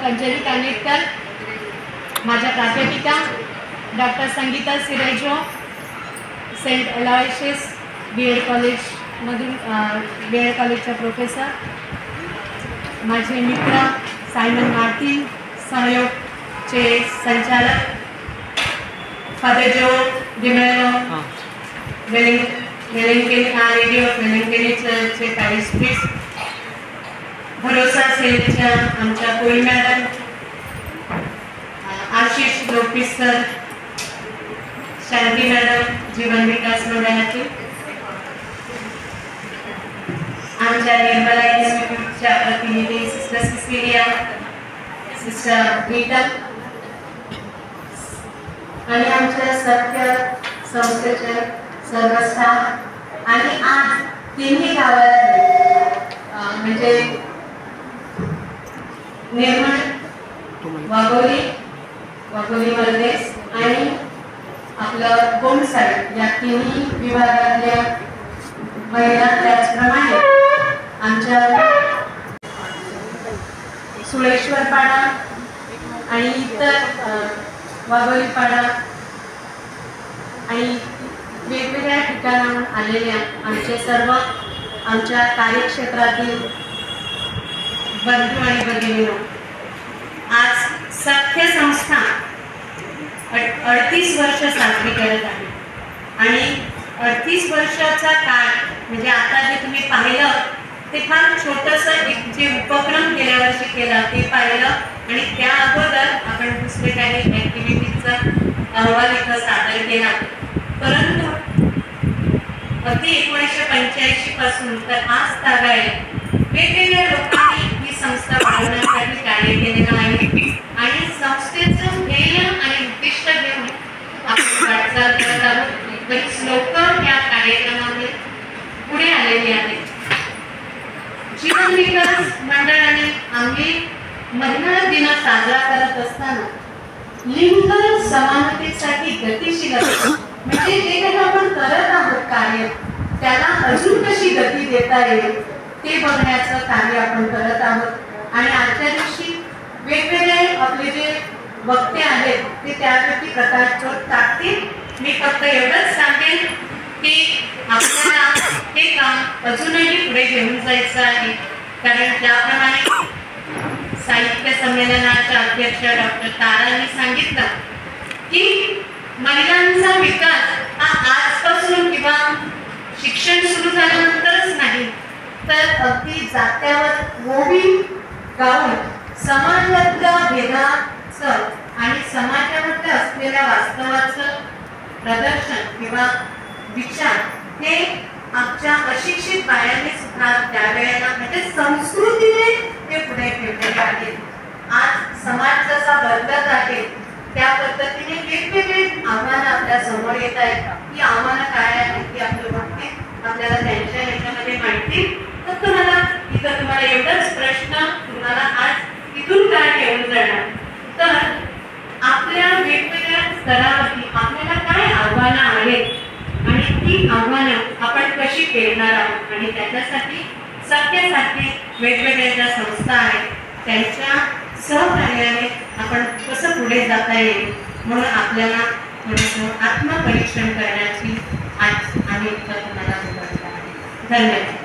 अंजली कानेटकर, माझ्या प्राध्यापिका doctor Sangeeta Sirejo, Saint Aloysius BEd कॉलेजमधून BEd कॉलेजच्या प्रोफेसर, माझे मित्र सायमन मार्टिन, सहयोगचे संचालक फादर जो डिमेलो वेलेंकेन रेडिओ वेलेंकेनचे पॅरिस प्रिस्ट, भरोसा सेलच्या आमच्या Koli madam, Ashish Lopes sir, Shanti madam Jeevan Vikas मंडळातील, आमच्या निर्मला इन्स्टिट्यूटच्या प्रतिनिधी सिस्टर सिसिलिया, सिस्टर नीता आणि आमच्या सत्य संस्थेचे सर्व स्टाफ आणि आज तिन्ही गावात म्हणजे निर्मळ, वाघोली मर्देस आणि आपलं गोमसाई या तिन्ही विभागातल्या महिला, त्याचप्रमाणे आमच्या सुळेश्वरपाडा आणि इतर वाघोलीपाडा आणि वेगवेगळ्या ठिकाणाहून आलेल्या आमचे सर्व आमच्या कार्यक्षेत्रातील बंधू आणि भगिनींनो, आज सख्य संस्था 38 वर्ष साजरी करत आहे आणि 38 वर्षाचा काळ म्हणजे आता जे तुम्ही पाहिलं ते फार छोटंसं एक जे उपक्रम गेल्या वर्षी केला ते पाहिलं आणि त्या अगोदर आपण दुसरे काही ॲक्टिव्हिटीजचा अहवाल इथं सादर केला, परंतु अगदी 1985 पासून तर आज तागायला वेगवेगळ्या लोकांनी ही संस्था वाढवण्यासाठी कार्य केलेलं आहे आणि संस्थेचं ध्येय आणि उद्दिष्ट घेऊन आपण वाटचाल करत आहोत। बरीच लोक या कार्यक्रमामध्ये पुढे आलेली आहेत। जीवन विकास मंडळाने आम्ही महिला दिन साजरा करत असताना लिंग समानतेसाठी गतिशीलता म्हणजे जे काही आपण करत आहोत कार्य त्याला अजून कशी गती देता येईल ते बघण्याचं कार्य आपण करत आहोत आणि आजच्या दिवशी वेगवेगळे आपले जे वक्ते आहेत ते त्यावरती प्रकाश टाकतील। मी फक्त एवढंच सांगेन की आपल्याला हे काम अजूनही पुढे घेऊन जायचं आहे, कारण ज्याप्रमाणे साहित्य संमेलनाच्या अध्यक्ष डॉक्टर तारांनी सांगितलं की महिलांचा विकास हा आजपासून किंवा शिक्षण सुरू झाल्यानंतरच नाही तर अगदी जात्यावर मोहीम गाऊन समाजातल्या भेदाचं आणि समाजामध्ये असलेल्या वास्तवाचं प्रदर्शन किंवा विचार हे आमच्या अशिक्षित बायांनी सुद्धा त्यावेळेला म्हणजे संस्कृतीने ते पुढे ठेवलेले आहेत। आज समाज जसा बदलत आहे त्या पद्धतीने वेगवेगळे आव्हानं आपल्या समोर येत आहेत। ही आव्हानं काय आहेत ती आपलं वाटते आपल्याला त्यांच्या ह्याच्यामध्ये माहिती, फक्त मला इथं तुम्हाला एवढाच प्रश्न तुम्हाला आज इथून काय घेऊन जाणार तर आपल्या वेगवेगळ्या स्तरावरती आपल्याला काय आव्हानं आहेत आणि ती आव्हानं आपण कशी पेलणार आहोत आणि त्याच्यासाठी सख्यसारखे वेगवेगळ्या ज्या संस्था आहेत त्यांच्या सहकार्याने आपण कसं पुढे जाता येईल म्हणून आपल्याला थोडंसं आत्मपरीक्षण करण्याची आज आम्ही तुम्हाला बोलवलं आहे। धन्यवाद।